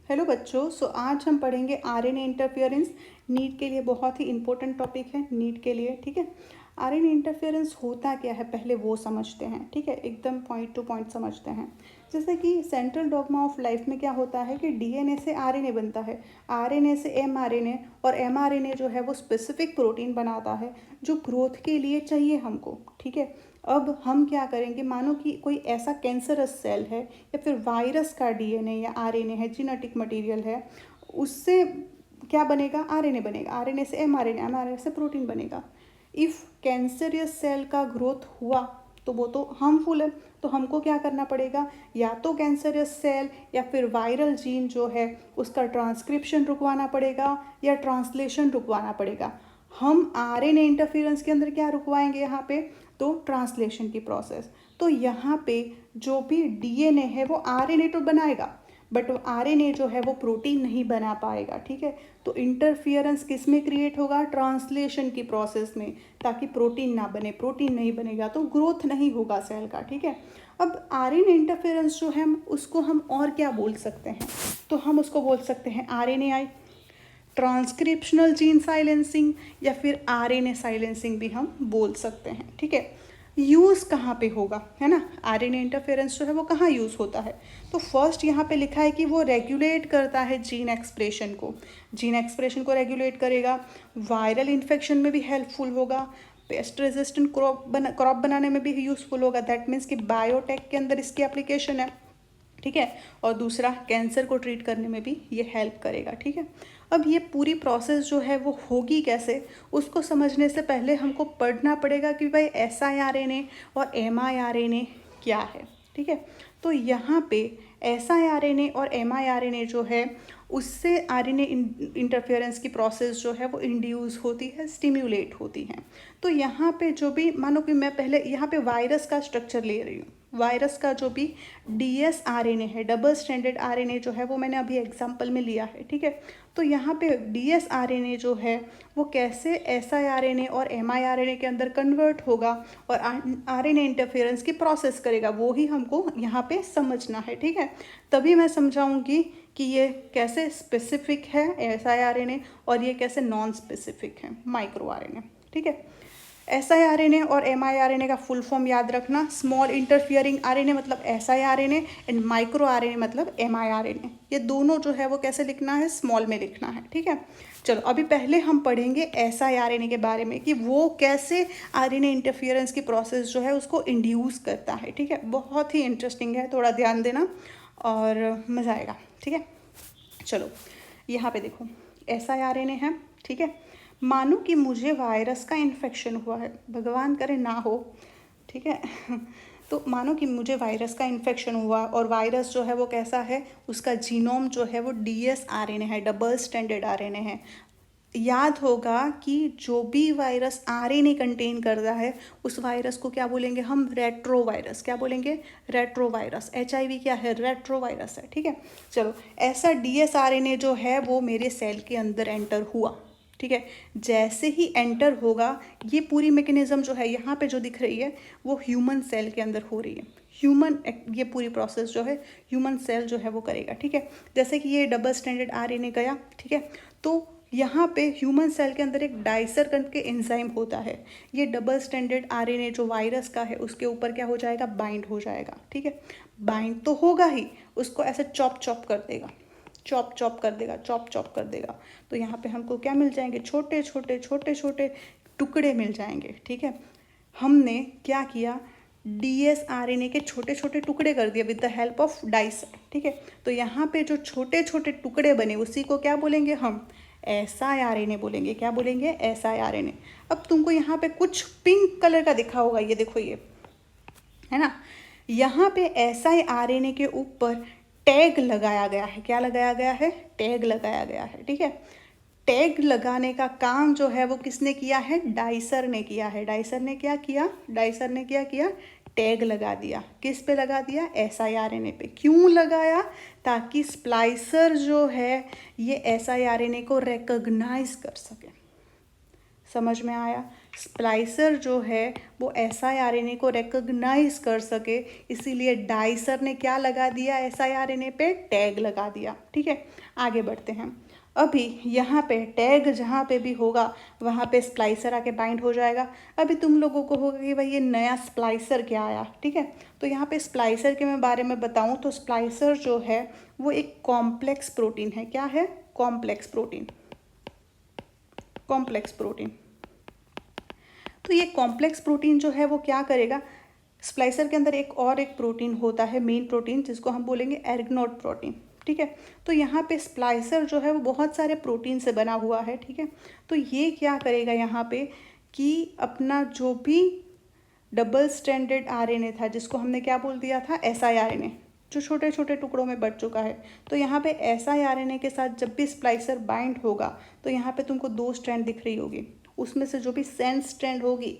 Hello बच्चों, आज हम पढ़ेंगे आरएनए इंटरफेरेंस। नीट के लिए बहुत ही इंपॉर्टेंट टॉपिक है, नीट के लिए। ठीक है, आरएनए इंटरफेरेंस होता क्या है पहले वो समझते हैं। ठीक है, एकदम पॉइंट टू पॉइंट समझते हैं। जैसे कि सेंट्रल डॉग्मा ऑफ लाइफ में क्या होता है कि डीएनए से आरएनए बनता है, आरएनए से एमआरएनए, और एमआरएनए जो है वो स्पेसिफिक प्रोटीन बनाता है जो ग्रोथ के लिए चाहिए हमको। ठीक है, अब हम क्या करेंगे, मानो कि कोई ऐसा कैंसरस सेल है या फिर वायरस का डीएनए या आरएनए है, जेनेटिक मटेरियल है, उससे क्या बनेगा, आरएनए बनेगा, आरएनए से एमआरएनए, एमआरएनए से प्रोटीन बनेगा। इफ़ कैंसरियस सेल का ग्रोथ हुआ तो वो तो हार्मफुल है, तो हमको क्या करना पड़ेगा, या तो कैंसरियस सेल या फिर वायरल जीन जो है उसका ट्रांसक्रिप्शन रुकवाना पड़ेगा या ट्रांसलेशन रुकवाना पड़ेगा। हम आरएनए इंटरफेरेंस के अंदर क्या रुकवाएंगे यहाँ पे, तो ट्रांसलेशन की प्रोसेस। तो यहाँ पे जो भी डीएनए है वो आरएनए तो बनाएगा, बट वो आरएनए जो है वो प्रोटीन नहीं बना पाएगा। ठीक है, तो इंटरफियरेंस किस में क्रिएट होगा, ट्रांसलेशन की प्रोसेस में, ताकि प्रोटीन ना बने। प्रोटीन नहीं बनेगा तो ग्रोथ नहीं होगा सेल का। ठीक है, अब आरएनए इंटरफेरेंस जो है उसको हम और क्या बोल सकते हैं, तो हम उसको बोल सकते हैं आरएनएआई, ट्रांसक्रिप्शनल जीन साइलेंसिंग, या फिर आरएनए साइलेंसिंग भी हम बोल सकते हैं। ठीक है, यूज़ कहाँ पे होगा, है ना, आरएनए इंटरफेरेंस जो है वो कहाँ यूज़ होता है। तो फर्स्ट यहाँ पे लिखा है कि वो रेगुलेट करता है जीन एक्सप्रेशन को, जीन एक्सप्रेशन को रेगुलेट करेगा, वायरल इन्फेक्शन में भी हेल्पफुल होगा, पेस्ट रेजिस्टेंट क्रॉप बनाने में भी यूज़फुल होगा। दैट मीन्स कि बायोटेक के अंदर इसकी एप्लीकेशन है। ठीक है, और दूसरा कैंसर को ट्रीट करने में भी ये हेल्प करेगा। ठीक है, अब ये पूरी प्रोसेस जो है वो होगी कैसे, उसको समझने से पहले हमको पढ़ना पड़ेगा कि भाई siRNA और mRNA क्या है। ठीक है, तो यहाँ पे siRNA और mRNA जो है उससे आरएनए इंटरफेरेंस की प्रोसेस जो है वो इंड्यूस होती है, स्टिम्युलेट होती है। तो यहाँ पे जो भी, मानो कि मैं पहले यहाँ पे वायरस का स्ट्रक्चर ले रही हूँ, वायरस का जो भी डीएस आरएनए है, डबल स्ट्रैंडेड आरएनए जो है वो मैंने अभी एग्जांपल में लिया है। ठीक है, तो यहाँ पे डीएस आरएनए जो है वो कैसे siRNA और mRNA के अंदर कन्वर्ट होगा और आरएनए इंटरफेरेंस की प्रोसेस करेगा, वो ही हमको यहाँ पे समझना है। ठीक है, तभी मैं समझाऊंगी कि ये कैसे स्पेसिफिक है siRNA और ये कैसे नॉन स्पेसिफिक है माइक्रो आरएनए। ठीक है, siRNA और mRNA का फुल फॉर्म याद रखना, स्मॉल इंटरफियरिंग आरएनए मतलब siRNA एंड माइक्रो आरएनए मतलब mRNA। ये दोनों जो है वो कैसे लिखना है, स्मॉल में लिखना है। ठीक है, चलो अभी पहले हम पढ़ेंगे siRNA के बारे में कि वो कैसे आरएनए इंटरफियरेंस की प्रोसेस जो है उसको इंड्यूस करता है। ठीक है, बहुत ही इंटरेस्टिंग है, थोड़ा ध्यान देना और मज़ा आएगा। ठीक है, चलो यहाँ पे देखो siRNA है। ठीक है, मानो कि मुझे वायरस का इन्फेक्शन हुआ है, भगवान करे ना हो। ठीक है तो मानो कि मुझे वायरस का इन्फेक्शन हुआ और वायरस जो है वो कैसा है, उसका जीनोम जो है वो डीएस आरएनए है, डबल स्ट्रैंडेड आरएनए है। याद होगा कि जो भी वायरस आरएनए कंटेन करता है उस वायरस को क्या बोलेंगे हम, रेट्रो वायरस। क्या बोलेंगे, रेट्रो वायरस। एचआईवी क्या है, रेट्रो वायरस है। ठीक है, चलो ऐसा डीएस आरएनए जो है वो मेरे सेल के अंदर एंटर हुआ। ठीक है, जैसे ही एंटर होगा, ये पूरी मैकेनिज्म जो है यहाँ पे जो दिख रही है वो ह्यूमन सेल के अंदर हो रही है। ह्यूमन, ये पूरी प्रोसेस जो है ह्यूमन सेल जो है वो करेगा। ठीक है, जैसे कि ये डबल स्टैंडर्ड आरएनए गया। ठीक है, तो यहाँ पे ह्यूमन सेल के अंदर एक डाइसर करके एंजाइम होता है, ये डबल स्टैंडर्ड आरएनए जो वायरस का है उसके ऊपर क्या हो जाएगा, बाइंड हो जाएगा। ठीक है, बाइंड तो होगा ही, उसको ऐसे चॉप चॉप कर देगा, चॉप चॉप कर देगा, चॉप चॉप कर देगा। तो यहाँ पे हमको क्या मिल जाएंगे, छोटे छोटे छोटे छोटे टुकड़े मिल जाएंगे। ठीक है, हमने क्या किया, डीएस आरएनए के छोटे छोटे टुकड़े कर दिए with the help of dicer. ठीक है, तो यहाँ पे जो छोटे छोटे टुकड़े बने उसी को क्या बोलेंगे हम, siRNA बोलेंगे। क्या बोलेंगे, siRNA। अब तुमको यहाँ पे कुछ पिंक कलर का दिखा होगा, ये देखो, ये है ना, यहाँ पे siRNA के ऊपर टैग लगाया गया है। क्या लगाया गया है, टैग लगाया गया है। ठीक है, टैग लगाने का काम जो है वो किसने किया है, डाइसर ने किया है। डाइसर ने क्या किया, डाइसर ने क्या किया, टैग लगा दिया। किस पे लगा दिया, siRNA पे। क्यों लगाया, ताकि स्प्लाइसर जो है ये siRNA को रिकॉग्नाइज कर सके। समझ में आया, स्प्लाइसर जो है वो siRNA को रिकॉग्नाइज कर सके, इसीलिए डाइसर ने क्या लगा दिया, siRNA पे टैग लगा दिया। ठीक है, आगे बढ़ते हैं। अभी यहाँ पे टैग जहाँ पे भी होगा वहाँ पे स्प्लाइसर आके बाइंड हो जाएगा। अभी तुम लोगों को होगा कि भाई ये नया स्प्लाइसर क्या आया। ठीक है, तो यहाँ पे स्प्लाइसर के मैं बारे में बताऊँ तो स्प्लाइसर जो है वो एक कॉम्प्लेक्स प्रोटीन है। क्या है? Complex protein. Complex protein. तो ये कॉम्प्लेक्स प्रोटीन जो है वो क्या करेगा, स्प्लाइसर के अंदर एक प्रोटीन होता है, मेन प्रोटीन, जिसको हम बोलेंगे एर्गनोड प्रोटीन। ठीक है, तो यहाँ पे स्प्लाइसर जो है वो बहुत सारे प्रोटीन से बना हुआ है। ठीक है, तो ये क्या करेगा यहाँ पे कि अपना जो भी डबल स्ट्रैंडेड आरएनए था, जिसको हमने क्या बोल दिया था, siRNA, जो छोटे छोटे टुकड़ों में बट चुका है, तो यहाँ पे siRNA के साथ जब भी स्प्लाइसर बाइंड होगा तो यहाँ पे तुमको 2 स्ट्रैंड दिख रही होगी, उसमें से जो भी सेंस स्ट्रैंड होगी,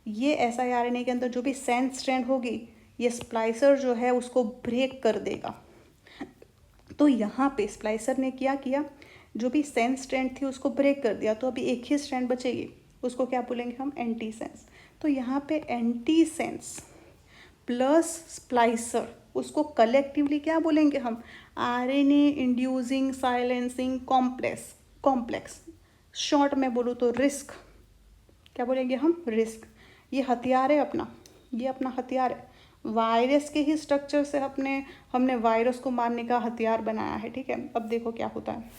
ये siRNA के अंदर जो भी सेंस स्ट्रैंड होगी, ये स्प्लाइसर जो है उसको ब्रेक कर देगा। तो यहाँ पे स्प्लाइसर ने क्या किया, जो भी सेंस स्ट्रैंड थी उसको ब्रेक कर दिया, तो अभी एक ही स्ट्रैंड बचेगी, उसको क्या बोलेंगे हम, एंटी सेंस। तो यहाँ पे एंटी सेंस प्लस स्प्लाइसर, उसको कलेक्टिवली क्या बोलेंगे हम, RNA inducing silencing complex. Short में बोलूँ तो रिस्क। क्या बोलेंगे हम, रिस्क। ये हथियार है अपना, ये अपना हथियार है। वायरस के ही स्ट्रक्चर से हमने वायरस को मारने का हथियार बनाया है। ठीक है, अब देखो क्या होता है,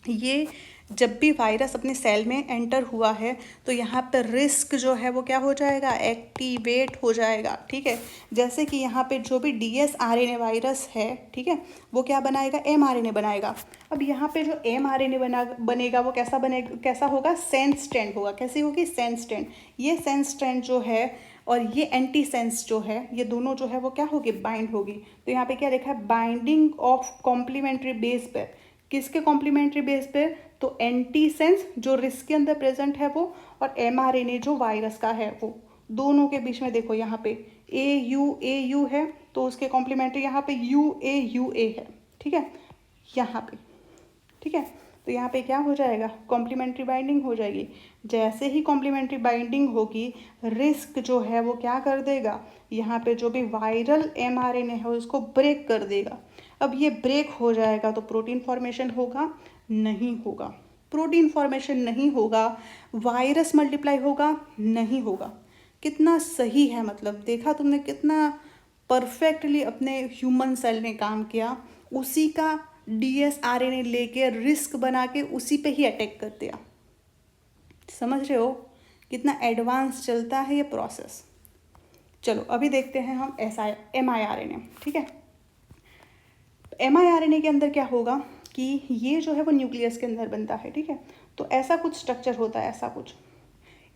ये जब भी वायरस अपने सेल में एंटर हुआ है तो यहाँ पर रिस्क जो है वो क्या हो जाएगा, एक्टिवेट हो जाएगा। ठीक है, जैसे कि यहाँ पे जो भी dsRNA वायरस है, ठीक है, वो क्या बनाएगा, mRNA बनाएगा। अब यहाँ पे जो mRNA बनेगा वो कैसा होगा, सेंस स्ट्रैंड होगा। कैसी होगी, सेंस स्ट्रैंड। ये सेंस स्ट्रैंड जो है और ये एंटी सेंस जो है, ये दोनों जो है वो क्या होगी, बाइंड होगी। तो यहाँ पे क्या लिखा है, बाइंडिंग ऑफ कॉम्प्लीमेंट्री बेस पे। किसके कॉम्प्लीमेंट्री बेस पे, तो एंटी सेंस जो रिस्क के अंदर प्रेजेंट है वो, और mRNA जो वायरस का है वो, दोनों के बीच में देखो यहाँ पे AU है, तो उसके कॉम्प्लीमेंट्री यहाँ पे UA है। ठीक है, यहाँ पे। ठीक है, तो यहाँ पे क्या हो जाएगा, कॉम्प्लीमेंट्री बाइंडिंग हो जाएगी। जैसे ही कॉम्प्लीमेंट्री बाइंडिंग होगी, रिस्क जो है वो क्या कर देगा, यहाँ पे जो भी वायरल mRNA है उसको ब्रेक कर देगा। अब ये ब्रेक हो जाएगा तो प्रोटीन फॉर्मेशन होगा, नहीं होगा। प्रोटीन फॉर्मेशन नहीं होगा, वायरस मल्टीप्लाई होगा, नहीं होगा। कितना सही है, मतलब देखा तुमने कितना परफेक्टली अपने ह्यूमन सेल ने काम किया। उसी का dsRNA लेके रिस्क बना के उसी पे ही अटैक कर दिया। समझ रहे हो कितना एडवांस चलता है ये प्रोसेस। चलो अभी देखते हैं हम miRNA। ठीक है, miRNA के अंदर क्या होगा कि ये जो है वो न्यूक्लियस के अंदर बनता है। ठीक है, तो ऐसा कुछ स्ट्रक्चर होता है, ऐसा कुछ,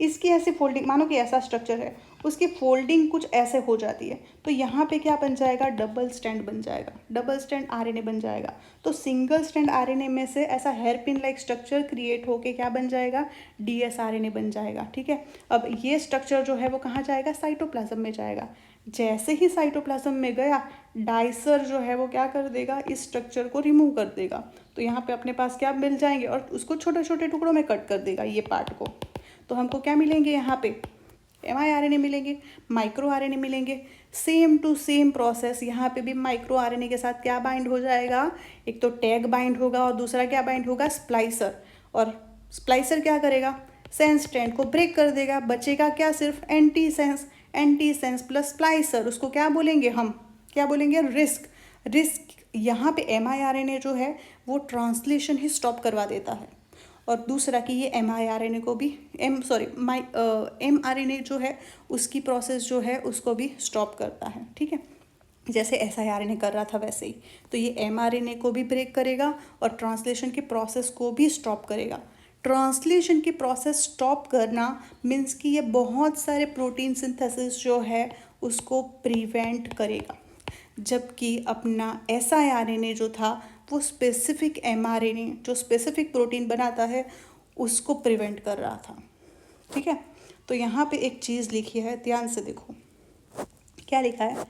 इसकी ऐसी फोल्डिंग, मानो कि ऐसा स्ट्रक्चर है, उसकी फोल्डिंग कुछ ऐसे हो जाती है, तो यहाँ पे क्या बन जाएगा, डबल स्ट्रैंड बन जाएगा, डबल स्ट्रैंड आरएनए बन जाएगा। तो सिंगल स्ट्रैंड आरएनए में से ऐसा हेयरपिन लाइक स्ट्रक्चर क्रिएट होके क्या बन जाएगा, dsRNA बन जाएगा। ठीक है, अब ये स्ट्रक्चर जो है वो कहाँ जाएगा, साइटोप्लाज्म में जाएगा। जैसे ही साइटोप्लाज्म में गया, डाइसर जो है वो क्या कर देगा, इस स्ट्रक्चर को रिमूव कर देगा। तो यहाँ पे अपने पास क्या मिल जाएंगे, और उसको छोटे छोटे टुकड़ों में कट कर देगा ये पार्ट को। तो हमको क्या मिलेंगे, यहाँ पे miRNA मिलेंगे, माइक्रो आरएनए मिलेंगे। सेम टू सेम प्रोसेस यहाँ पे भी माइक्रो आरएनए के साथ क्या बाइंड हो जाएगा, एक तो टैग बाइंड होगा और दूसरा क्या बाइंड होगा, स्प्लाइसर। और स्प्लाइसर क्या करेगा, सेंस स्ट्रैंड को ब्रेक कर देगा। बचेगा क्या, सिर्फ एंटी सेंस प्लस स्प्लाइसर, उसको क्या बोलेंगे हम, क्या बोलेंगे, रिस्क। यहाँ पे miRNA जो है वो ट्रांसलेशन ही स्टॉप करवा देता है। और दूसरा कि ये miRNA को भी mRNA जो है उसकी प्रोसेस जो है उसको भी स्टॉप करता है। ठीक है, जैसे siRNA कर रहा था वैसे ही। तो ये mRNA को भी ब्रेक करेगा और ट्रांसलेशन की प्रोसेस को भी स्टॉप करेगा। ट्रांसलेशन की प्रोसेस स्टॉप करना मीन्स कि ये बहुत सारे प्रोटीन सिंथेसिस जो है उसको प्रिवेंट करेगा, जबकि अपना siRNA जो था वो स्पेसिफिक mRNA जो स्पेसिफिक प्रोटीन बनाता है उसको प्रिवेंट कर रहा था। ठीक है, तो यहाँ पे एक चीज़ लिखी है, ध्यान से देखो क्या लिखा है,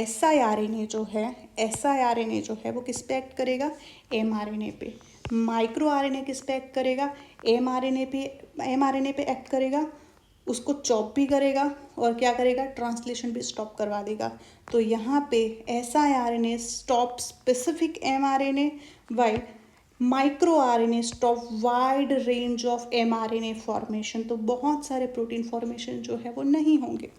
siRNA जो है वो किस पे एक्ट करेगा, mRNA पे। माइक्रो आरएनए किस पे एक्ट करेगा, mRNA पे एक्ट करेगा। उसको चॉप भी करेगा और क्या करेगा, ट्रांसलेशन भी स्टॉप करवा देगा। तो यहाँ पे siRNA stop specific mRNA, while micro RNA stop wide range of mRNA formation. तो बहुत सारे प्रोटीन फॉर्मेशन जो है वो नहीं होंगे।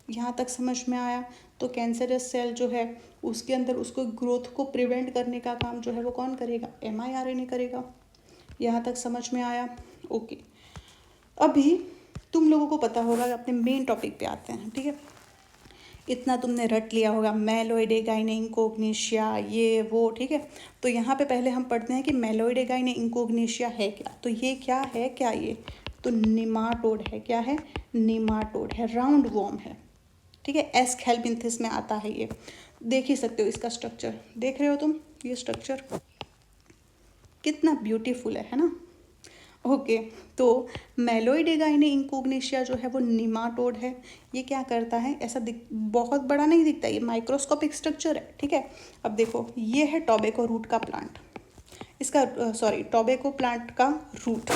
यहाँ तक समझ में आया? तो कैंसरस सेल जो है उसके अंदर उसको ग्रोथ को प्रिवेंट करने का काम जो है वो कौन करेगा, mRNA करेगा। यहाँ तक समझ में आया? ओके। अभी तुम लोगों को पता होगा कि अपने मेन टॉपिक पे आते हैं, ठीक है। इतना तुमने रट लिया होगा, मेलोइड एगाइने इंकोग्निशिया ये वो, ठीक है। तो यहाँ पे पहले हम पढ़ते हैं कि मेलोइड एगाइने इंकोग्निशिया है क्या। तो ये क्या है, क्या ये तो निमाटोड है। क्या है, निमाटोड है, राउंड वॉर्म है, ठीक है। एस्केल्पिंथिस में आता है ये। देख ही सकते हो इसका स्ट्रक्चर, देख रहे हो तुम ये स्ट्रक्चर कितना ब्यूटीफुल है ना। ओके तो मेलोइड एगाइने इंकोग्निशिया जो है वो निमाटोड है। ये क्या करता है, ऐसा बहुत बड़ा नहीं दिखता, ये माइक्रोस्कोपिक स्ट्रक्चर है, ठीक है। अब देखो ये है टोबैको रूट का प्लांट, इसका टोबैको प्लांट का रूट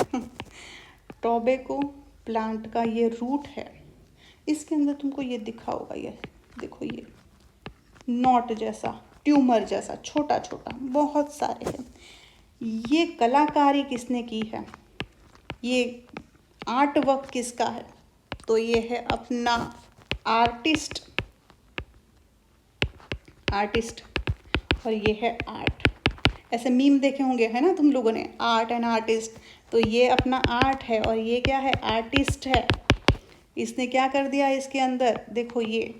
टोबैको प्लांट का ये रूट है। इसके अंदर तुमको ये दिखा होगा, ये देखो ये नॉट जैसा, ट्यूमर जैसा, छोटा छोटा बहुत सारे हैं। ये कलाकारी किसने की है, ये आर्ट वर्क किसका है, तो ये है अपना आर्टिस्ट और ये है आर्ट। ऐसे मीम देखे होंगे है ना तुम लोगों ने, आर्ट एंड आर्टिस्ट। तो ये अपना आर्ट है और ये क्या है, आर्टिस्ट है। इसने क्या कर दिया इसके अंदर, देखो ये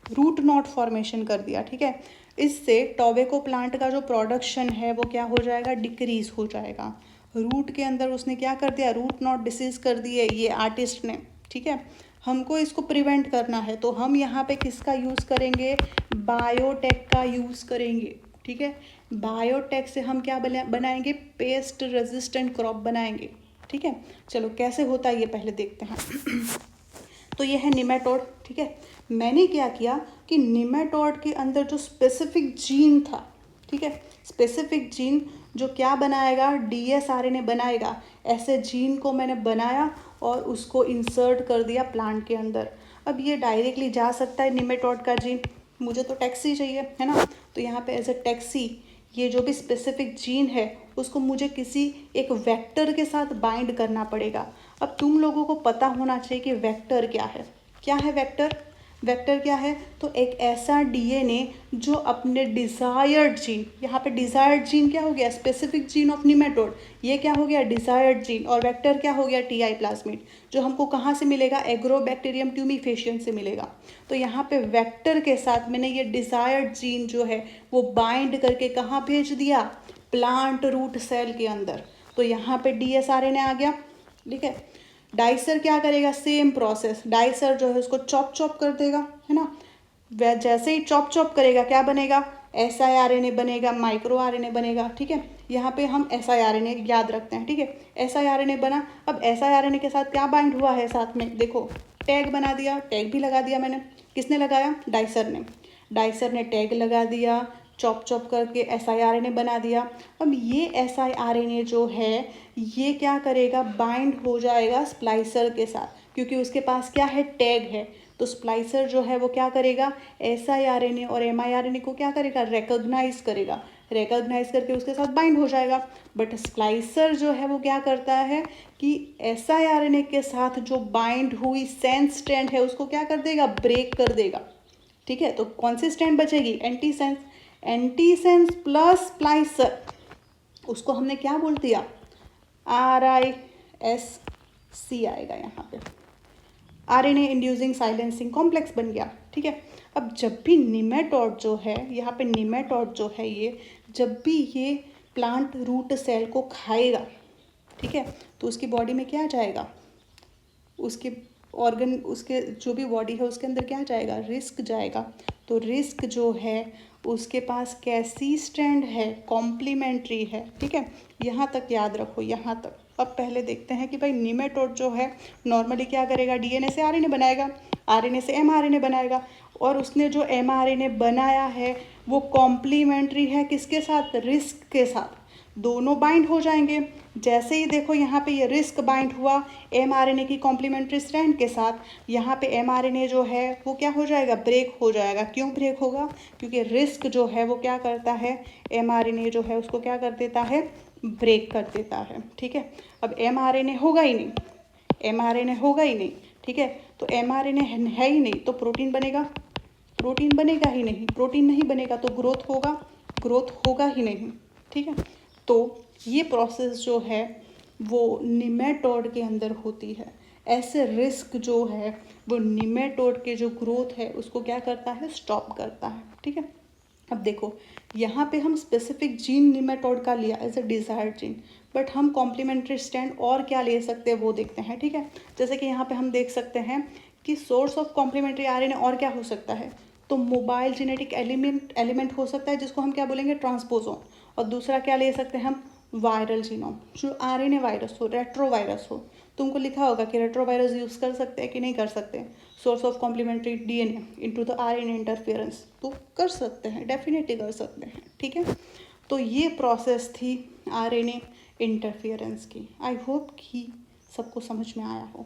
रूट नॉट फॉर्मेशन कर दिया, ठीक है। इससे टोबैको प्लांट का जो प्रोडक्शन है वो क्या हो जाएगा, डिक्रीज हो जाएगा। रूट के अंदर उसने क्या कर दिया, रूट नॉट डिसीज कर दी है ये आर्टिस्ट ने, ठीक है। हमको इसको प्रिवेंट करना है तो हम यहाँ पे किसका यूज़ करेंगे, बायोटेक का यूज़ करेंगे, ठीक है। बायोटेक से हम क्या बनाएंगे, पेस्ट रेजिस्टेंट क्रॉप बनाएंगे, ठीक है। चलो कैसे होता है ये पहले देखते हैं तो ये है निमेटोड, ठीक है। मैंने क्या किया कि निमेटोड के अंदर जो स्पेसिफिक जीन था, ठीक है, स्पेसिफिक जीन जो क्या बनाएगा, DsRNA बनाएगा, ऐसे जीन को मैंने बनाया और उसको इंसर्ट कर दिया प्लांट के अंदर। अब ये डायरेक्टली जा सकता है निमेटोड का जीन, मुझे तो टैक्सी चाहिए है ना, तो यहाँ पे एज ए टैक्सी ये जो भी स्पेसिफिक जीन है उसको मुझे किसी एक वेक्टर के साथ बाइंड करना पड़ेगा। अब तुम लोगों को पता होना चाहिए कि वेक्टर क्या है। क्या है वेक्टर, वेक्टर क्या है, तो एक ऐसा DNA जो अपने डिज़ायर्ड जीन, यहाँ पे डिज़ायर्ड जीन क्या हो गया, स्पेसिफिक जीन ऑफ निमेटोड, ये क्या हो गया, डिज़ायर्ड जीन, और वेक्टर क्या हो गया, TI प्लाज्मिड, जो हमको कहाँ से मिलेगा, एग्रोबैक्टीरियम ट्यूमीफेशियन से मिलेगा। तो यहाँ पे वेक्टर के साथ मैंने ये डिज़ायर्ड जीन जो है वो बाइंड करके कहाँ भेज दिया, प्लांट रूट सेल के अंदर। तो यहाँ पे DsRNA आ गया, ठीक है। डाइसर क्या करेगा, सेम प्रोसेस, डाइसर जो है उसको चॉप कर देगा, है ना। वह जैसे ही चॉप करेगा क्या बनेगा, siRNA बनेगा, माइक्रो RNA बनेगा, ठीक है। यहाँ पे हम siRNA याद रखते हैं, ठीक है। siRNA बना, अब siRNA के साथ क्या बाइंड हुआ है, साथ में देखो टैग बना दिया, टैग भी लगा दिया मैंने, किसने लगाया, डाइसर ने टैग लगा दिया, चॉप करके siRNA बना दिया। अब ये siRNA जो है ये क्या करेगा, बाइंड हो जाएगा स्प्लाइसर के साथ, क्योंकि उसके पास क्या है, टैग है। तो स्प्लाइसर जो है वो क्या करेगा, siRNA और miRNA को क्या करेगा, रिकॉग्नाइज करके उसके साथ बाइंड हो जाएगा। बट स्प्लाइसर जो है वो क्या करता है कि siRNA के साथ जो बाइंड हुई सेंस स्ट्रैंड है उसको क्या कर देगा, ब्रेक कर देगा, ठीक है। तो कौन सी स्ट्रैंड बचेगी, एंटीसेंस प्लस स्प्लाइसर, उसको हमने क्या बोल दिया, RISC आएगा, यहाँ पे RNA इंड्यूसिंग साइलेंसिंग कॉम्प्लेक्स बन गया, ठीक है। अब जब भी निमेटोड जो है, यहाँ पे निमेटोड जो है ये जब भी ये प्लांट रूट सेल को खाएगा, ठीक है, तो उसकी बॉडी में क्या जाएगा, उसके ऑर्गन, उसके जो भी बॉडी है उसके अंदर क्या जाएगा, रिस्क जाएगा। तो रिस्क जो है उसके पास कैसी स्ट्रैंड है, कॉम्प्लीमेंट्री है, ठीक है। यहाँ तक याद रखो, यहाँ तक। अब पहले देखते हैं कि भाई निमेटोड जो है नॉर्मली क्या करेगा, DNA से RNA बनाएगा, RNA से mRNA बनाएगा, और उसने जो mRNA बनाया है वो कॉम्प्लीमेंट्री है किसके साथ, रिस्क के साथ। दोनों बाइंड हो जाएंगे। जैसे ही देखो यहाँ पे ये रिस्क बाइंड हुआ mRNA की कॉम्प्लीमेंट्री स्ट्रैंड के साथ, यहाँ पे mRNA जो है वो क्या हो जाएगा, ब्रेक हो जाएगा। क्यों ब्रेक होगा, क्योंकि रिस्क जो है वो क्या करता है, mRNA जो है उसको क्या कर देता है, ब्रेक कर देता है। ठीक है, अब mRNA होगा ही नहीं, mRNA होगा ही नहीं, ठीक है, तो mRNA है ही नहीं तो प्रोटीन बनेगा, प्रोटीन बनेगा ही नहीं, प्रोटीन नहीं बनेगा तो ग्रोथ होगा, ग्रोथ होगा ही नहीं। ठीक है, तो ये प्रोसेस जो है वो निमेटोड के अंदर होती है। ऐसे रिस्क जो है वो निमेटोड के जो ग्रोथ है उसको क्या करता है, स्टॉप करता है। ठीक है, अब देखो यहाँ पे हम स्पेसिफिक जीन निमेटोड का लिया as a desired gene, but हम कॉम्प्लीमेंट्री स्ट्रैंड और क्या ले सकते हैं वो देखते हैं। ठीक है, जैसे कि यहाँ पे हम देख सकते हैं कि सोर्स ऑफ कॉम्प्लीमेंट्री आरएनए और क्या हो सकता है, तो मोबाइल जेनेटिक एलिमेंट हो सकता है जिसको हम क्या बोलेंगे, ट्रांसपोजोन। और दूसरा क्या ले सकते हैं हम, वायरल जीनोम, जो आरएनए वायरस हो, रेट्रोवायरस हो। तुमको लिखा होगा कि रेट्रोवायरस यूज़ कर सकते हैं कि नहीं कर सकते, source of complementary DNA into the RNA interference, तो कर सकते हैं, डेफिनेटली कर सकते हैं। ठीक है, तो ये प्रोसेस थी आरएनए इंटरफेरेंस की। आई होप कि सबको समझ में आया हो।